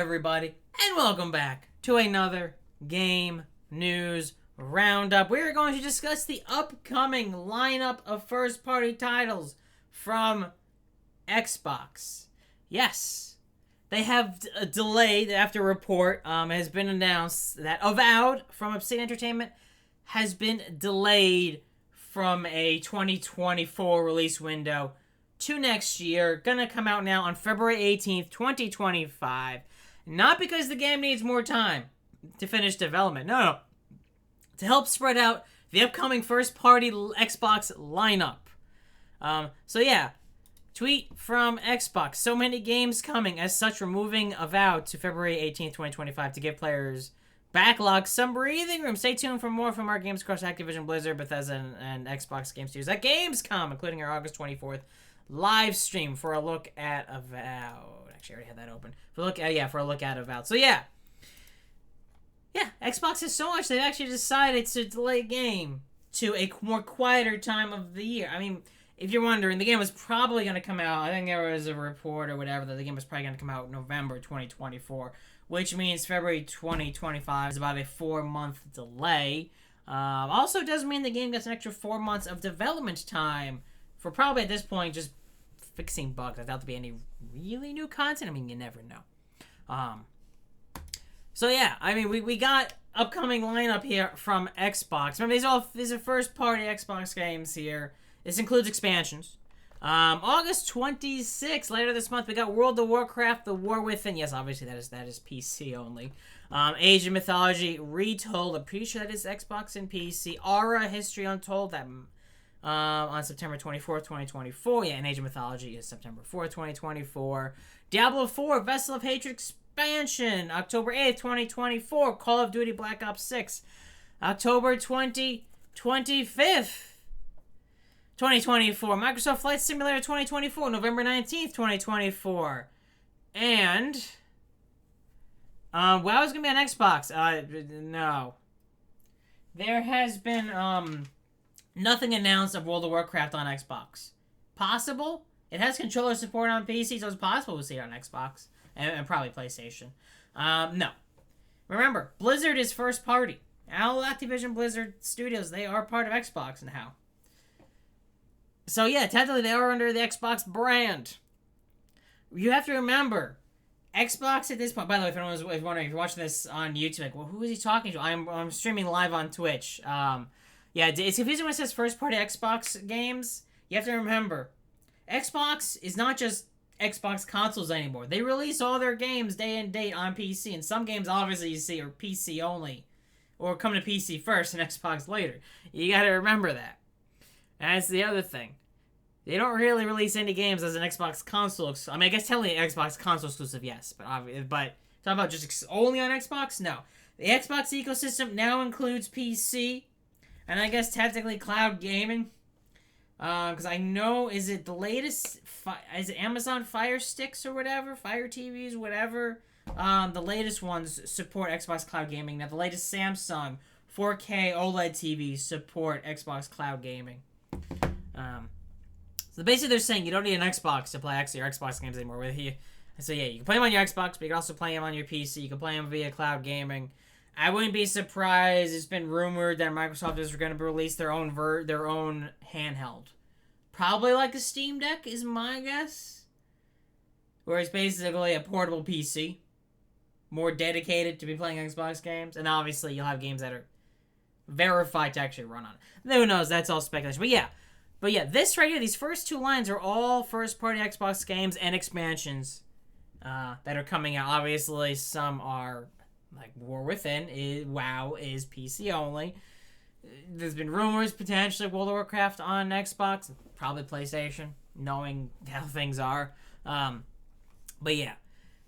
Everybody, and welcome back to another game news roundup. We're going to discuss the upcoming lineup of first-party titles from Xbox. Yes, they have a delay after a report has been announced that Avowed from Obsidian Entertainment has been delayed from a 2024 release window to next year. Gonna come out now on February 18th, 2025. Not because the game needs more time to finish development. No. To help spread out the upcoming first-party Xbox lineup. Tweet from Xbox. So many games coming. As such, we're moving Avowed to February 18th, 2025 to give players backlog some breathing room. Stay tuned for more from our games across Activision Blizzard, Bethesda, and Xbox Game Studios at Gamescom, including our August 24th live stream for a look at Avowed. Actually, I already had that open. For a look at Avowed. So Xbox has so much they've actually decided to delay game to a more quieter time of the year. I mean, if you're wondering, the game was probably going to come out. I think there was a report or whatever that the game was probably going to come out November 2024, which means February 2025 is about a 4-month delay. Also does mean the game gets an extra 4 months of development time for probably at this point just fixing bugs. I doubt there'll be any really new content. I mean, you never know. We got upcoming lineup here from Xbox. Remember, these are first-party Xbox games here. This includes expansions. August 26th, later this month, we got World of Warcraft: The War Within. Yes, obviously that is PC only. Age of Mythology: Retold. I'm pretty sure that is Xbox and PC. Aura: History Untold. That on September 24th, 2024. Yeah, and Age of Mythology is September 4th, 2024. Diablo IV: Vessel of Hatred expansion, October 8th, 2024. Call of Duty Black Ops 6, October 25th, 2024. Microsoft Flight Simulator 2024, November 19th, 2024. And WoW is going to be on Xbox. No. There has been nothing announced of World of Warcraft on Xbox. Possible? It has controller support on PC, so it's possible we'll see it on Xbox. And probably PlayStation. No. Remember, Blizzard is first party. All Activision Blizzard Studios, they are part of Xbox now. So yeah, technically they are under the Xbox brand. You have to remember, Xbox at this point, by the way, if anyone was wondering, if you're watching this on YouTube, like, well, who is he talking to? I'm streaming live on Twitch. It's confusing when it says first-party Xbox games. You have to remember, Xbox is not just Xbox consoles anymore. They release all their games day and date on PC, and some games, obviously, you see, are PC only, or come to PC first and Xbox later. You gotta remember that. And that's the other thing. They don't really release any games as an Xbox console. I mean, I guess technically Xbox console exclusive, yes, but talking about just only on Xbox, no. The Xbox ecosystem now includes PC, and I guess technically cloud gaming. Because I know, is it the latest, is it Amazon Fire Sticks or whatever? Fire TVs, whatever. The latest ones support Xbox Cloud Gaming. Now, the latest Samsung 4K OLED TVs support Xbox Cloud Gaming. So basically they're saying you don't need an Xbox to play your Xbox games anymore with you. So yeah, you can play them on your Xbox, but you can also play them on your PC. You can play them via cloud gaming. I wouldn't be surprised. It's been rumored that Microsoft is going to release their own handheld. Probably like a Steam Deck is my guess. Where it's basically a portable PC. More dedicated to be playing Xbox games. And obviously you'll have games that are verified to actually run on it. Who knows? That's all speculation. But yeah, this right here, these first two lines are all first-party Xbox games and expansions that are coming out. Obviously, some are, like War Within, WoW is PC only. There's been rumors, potentially, World of Warcraft on Xbox, probably PlayStation, knowing how things are. But yeah.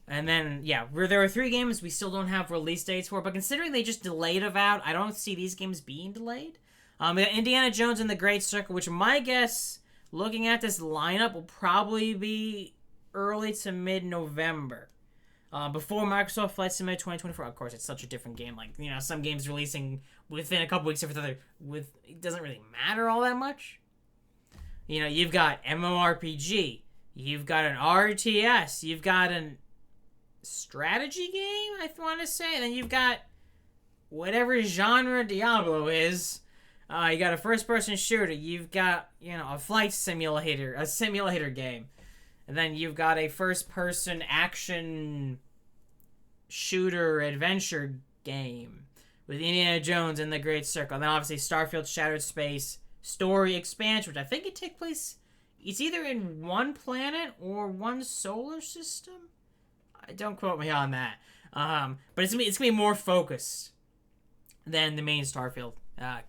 And then, yeah, there are 3 games we still don't have release dates for, but considering they just delayed Avowed, I don't see these games being delayed. We got Indiana Jones and the Great Circle, which my guess, looking at this lineup, will probably be early to mid-November. Before Microsoft Flight Simulator 2024. Of course, it's such a different game. Like, you know, some games releasing within a couple weeks of other, it doesn't really matter all that much. You know, you've got MMORPG, you've got an RTS, you've got an strategy game, I want to say. And then you've got whatever genre Diablo is. You got a first-person shooter. You've got, a flight simulator, a simulator game. And then you've got a first-person action shooter adventure game with Indiana Jones and the Great Circle. And then obviously Starfield Shattered Space story expansion, which I think it takes place... It's either in one planet or one solar system. Don't quote me on that. But it's gonna be more focused than the main Starfield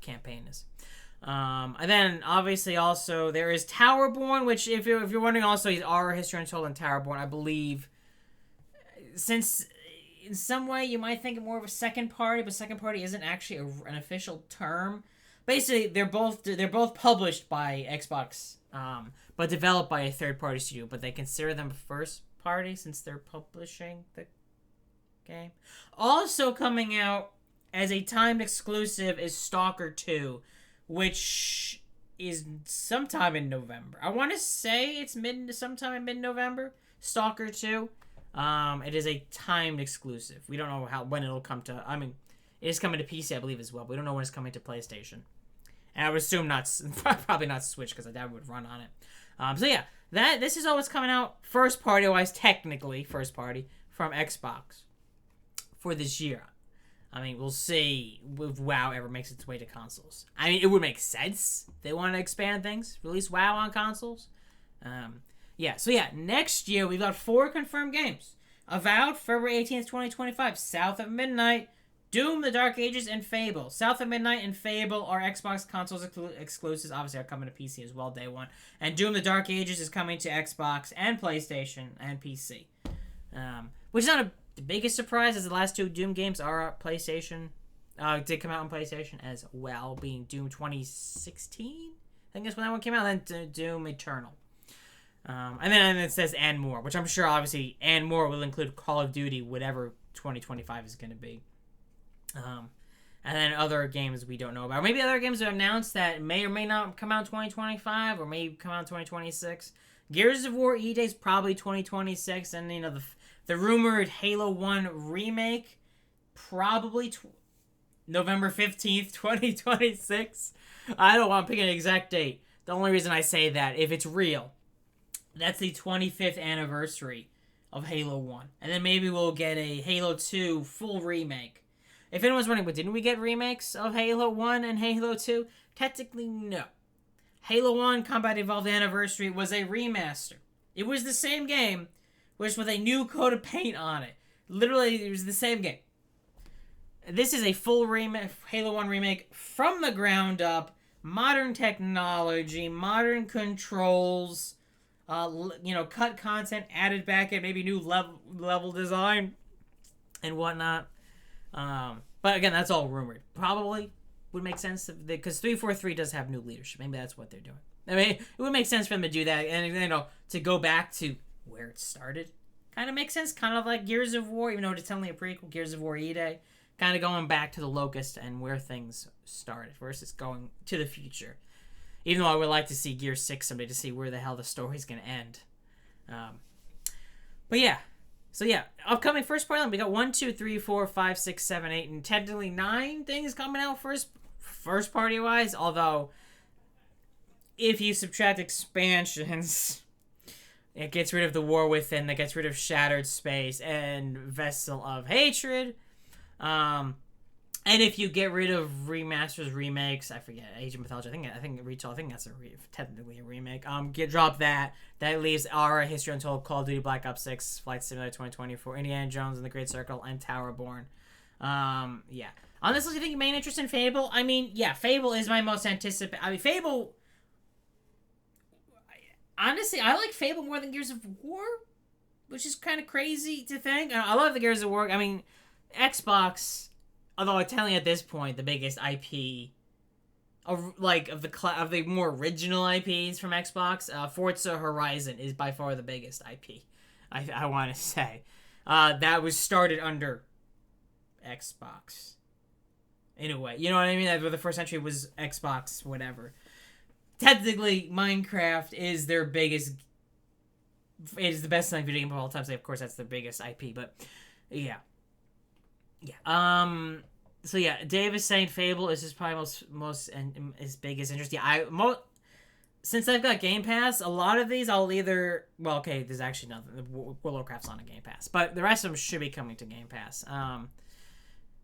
campaign is. And then obviously also there is Towerborne, which if you're wondering, also is our history untold in Towerborne. I believe, since in some way you might think of more of a second party, but second party isn't actually an official term. Basically, they're both published by Xbox, but developed by a third party studio. But they consider them first party since they're publishing the game. Also coming out as a timed exclusive is Stalker 2, which is sometime in November. I want to say it's sometime in mid-November. Stalker 2. It is a timed exclusive. We don't know when it'll come to. I mean, it is coming to PC, I believe, as well. We don't know when it's coming to PlayStation. And I would assume probably not Switch, because that would run on it. So yeah, this is always coming out first party wise, technically first party from Xbox for this year. I mean, we'll see if WoW ever makes its way to consoles. I mean, it would make sense. They want to expand things, release WoW on consoles. Next year we've got 4 confirmed games. Avowed, February 18th, 2025. South of Midnight, Doom, The Dark Ages, and Fable. South of Midnight and Fable are Xbox consoles exclusives. Obviously, are coming to PC as well, day one. And Doom, The Dark Ages is coming to Xbox and PlayStation and PC. Which is not the biggest surprise, as the last 2 Doom games are PlayStation. Did come out on PlayStation as well, being Doom 2016. I think that's when that one came out. And then Doom Eternal. And then it says and more, which I'm sure obviously and more will include Call of Duty, whatever 2025 is going to be. And then other games we don't know about. Maybe other games are announced that may or may not come out in 2025 or may come out in 2026. Gears of War E-Day is probably 2026. And, the rumored Halo 1 remake, probably November 15th, 2026. I don't want to pick an exact date. The only reason I say that, if it's real, that's the 25th anniversary of Halo 1. And then maybe we'll get a Halo 2 full remake. If anyone's wondering, but didn't we get remakes of Halo 1 and Halo 2? Technically, no. Halo 1 Combat Evolved Anniversary was a remaster. It was the same game, just with a new coat of paint on it. Literally, it was the same game. This is a full Halo 1 remake from the ground up. Modern technology, modern controls, cut content, added back in, maybe new level design and whatnot. But again, that's all rumored. Probably would make sense because 343 does have new leadership. Maybe that's what they're doing. I mean, it would make sense for them to do that, and to go back to where it started. Kind of makes sense. Kind of like Gears of War, even though it's only a prequel. Gears of War E-Day, kind of going back to the Locust and where things started versus going to the future. Even though I would like to see Gear 6 someday to see where the hell the story's going to end. But yeah. So yeah, upcoming first party, we got 1, 2, 3, 4, 5, 6, 7, 8, and technically 9 things coming out first party wise. Although, if you subtract expansions, it gets rid of the War Within, that gets rid of Shattered Space and Vessel of Hatred. And if you get rid of remasters, remakes, I forget, Age of Mythology, I think Retold, I think that's technically a remake. Drop that. That leaves our History Untold, Call of Duty Black Ops 6, Flight Simulator 2024, Indiana Jones and the Great Circle, and Towerborne. Yeah. On this list, you think main interest in Fable? I mean, yeah, Fable is my most anticipated. I mean, Fable. Honestly, I like Fable more than Gears of War, which is kind of crazy to think. I love the Gears of War. I mean, Xbox, although it's telling at this point the biggest IP of the more original IPs from Xbox, Forza Horizon is by far the biggest IP. I want to say that was started under Xbox in a way. You know what I mean? That the first entry was Xbox, whatever. Technically, Minecraft is their biggest it is the best selling video game of all time. So of course that's the biggest IP, but yeah. So yeah, Dave is saying Fable is his probably most and his biggest interest. Yeah, since I've got Game Pass, a lot of these I'll either there's actually nothing. World of Warcraft's on a Game Pass, but the rest of them should be coming to Game Pass.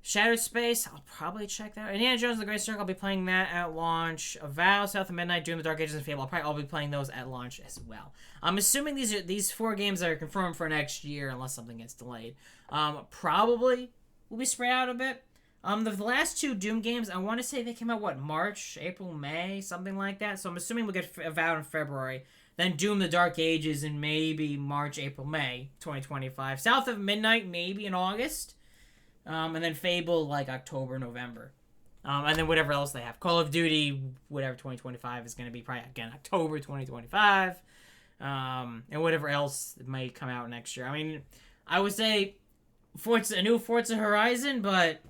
Shattered Space, I'll probably check that out. Indiana Jones and the Great Circle, I'll be playing that at launch. Avowed, South of Midnight, Doom, The Dark Ages, and Fable, I'll be playing those at launch as well. I'm assuming these 4 games are confirmed for next year unless something gets delayed. Probably will be spread out a bit. The last 2 Doom games, I want to say they came out, March, April, May, something like that. So I'm assuming we'll get Avowed in February. Then Doom, The Dark Ages in maybe March, April, May 2025. South of Midnight maybe in August. And then Fable, October, November. And then whatever else they have. Call of Duty, whatever 2025 is going to be, probably, again, October 2025. And whatever else might come out next year. I mean, I would say a new Forza Horizon, but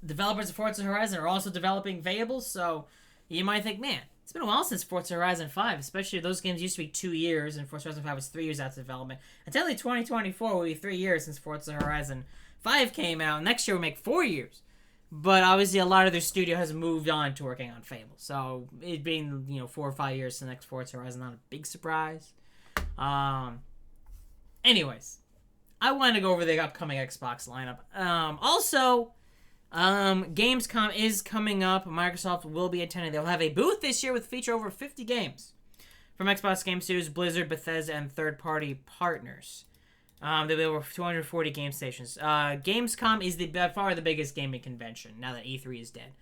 developers of Forza Horizon are also developing Fable, so you might think, man, it's been a while since Forza Horizon 5, especially those games used to be 2 years, and Forza Horizon 5 was 3 years out of development. Until 2024 will be 3 years since Forza Horizon 5 came out. Next year will make 4 years. But obviously a lot of their studio has moved on to working on Fable. So it being, 4 or 5 years to the next Forza Horizon, not a big surprise. Anyways, I want to go over the upcoming Xbox lineup. Also, gamescom is coming up. Microsoft will be attending. They'll have a booth this year with feature over 50 games from Xbox Game Studios, Blizzard, Bethesda, and third-party partners. There'll be over 240 game stations. Gamescom is by far the biggest gaming convention now that E3 is dead.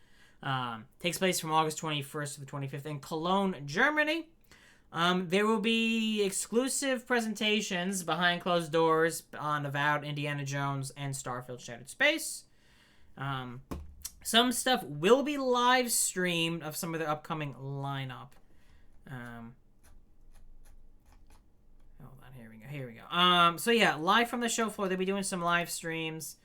Takes place from August 21st to the 25th in Cologne, Germany. There will be exclusive presentations behind closed doors on Avowed, Indiana Jones, and Starfield Shattered Space. Some stuff will be live streamed of some of the upcoming lineup. Here we go. So yeah, live from the show floor. They'll be doing some live streams.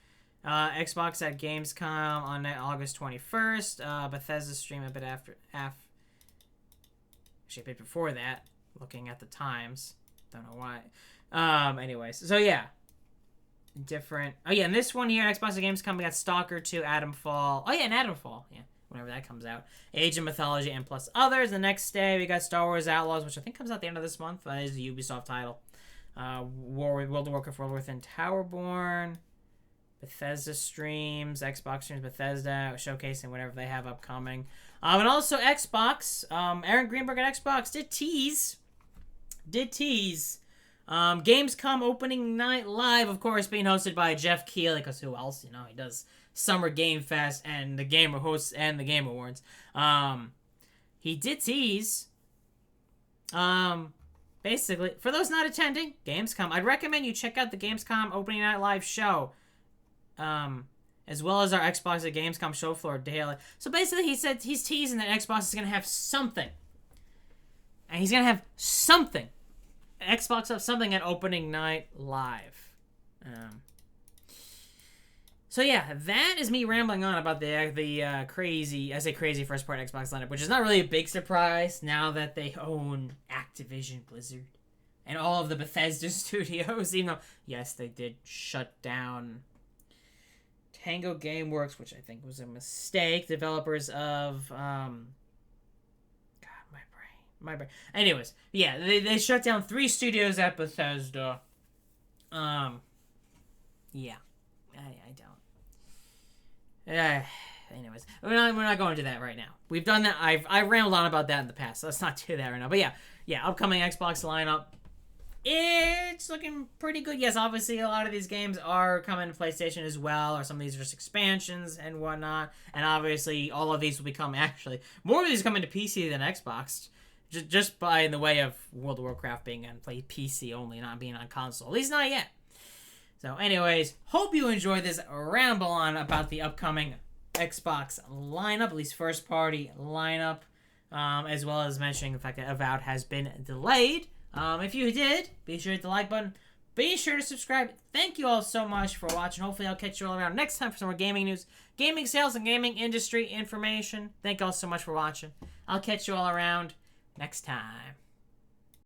Xbox at Gamescom on August 21st. Bethesda stream a bit after. Actually, a bit before that. Looking at the times. Don't know why. Anyways. So yeah. Different. Oh yeah, and this one here, Xbox at Gamescom, we got Stalker 2, Adamfall. Oh yeah, and Adamfall. Yeah. Whenever that comes out. Age of Mythology and plus others. The next day, we got Star Wars Outlaws, which I think comes out the end of this month. That is the Ubisoft title. World of Warcraft, World Within Towerborn, Bethesda streams, Xbox streams, Bethesda showcasing whatever they have upcoming, and also Xbox. Aaron Greenberg at Xbox did tease, Gamescom opening night live, of course, being hosted by Jeff Keighley, because who else? He does Summer Game Fest and the Game hosts and the Game Awards. He did tease. Basically, for those not attending, Gamescom, I'd recommend you check out the Gamescom opening night live show, as well as our Xbox at Gamescom show floor daily. So basically, he said he's teasing that Xbox is going to have something. And he's going to have something. Xbox have something at opening night live. So yeah, that is me rambling on about the crazy first party Xbox lineup, which is not really a big surprise now that they own Activision Blizzard and all of the Bethesda studios, even though, yes, they did shut down Tango Gameworks, which I think was a mistake. Developers of, my brain. Anyways, yeah, they shut down 3 studios at Bethesda. Yeah. I don't. Anyways, we're not going to that right now. We've done that. I've rambled on about that in the past, so let's not do that right now. But yeah, upcoming Xbox lineup. It's looking pretty good. Yes, obviously a lot of these games are coming to PlayStation as well, or some of these are just expansions and whatnot. And obviously all of these will become, actually, more of these coming to PC than Xbox, just by in the way of World of Warcraft being on PC only, not being on console. At least not yet. So anyways, hope you enjoyed this ramble on about the upcoming Xbox lineup, at least first party lineup, as well as mentioning the fact that Avowed has been delayed. If you did, be sure to hit the like button. Be sure to subscribe. Thank you all so much for watching. Hopefully I'll catch you all around next time for some more gaming news, gaming sales, and gaming industry information. Thank you all so much for watching. I'll catch you all around next time.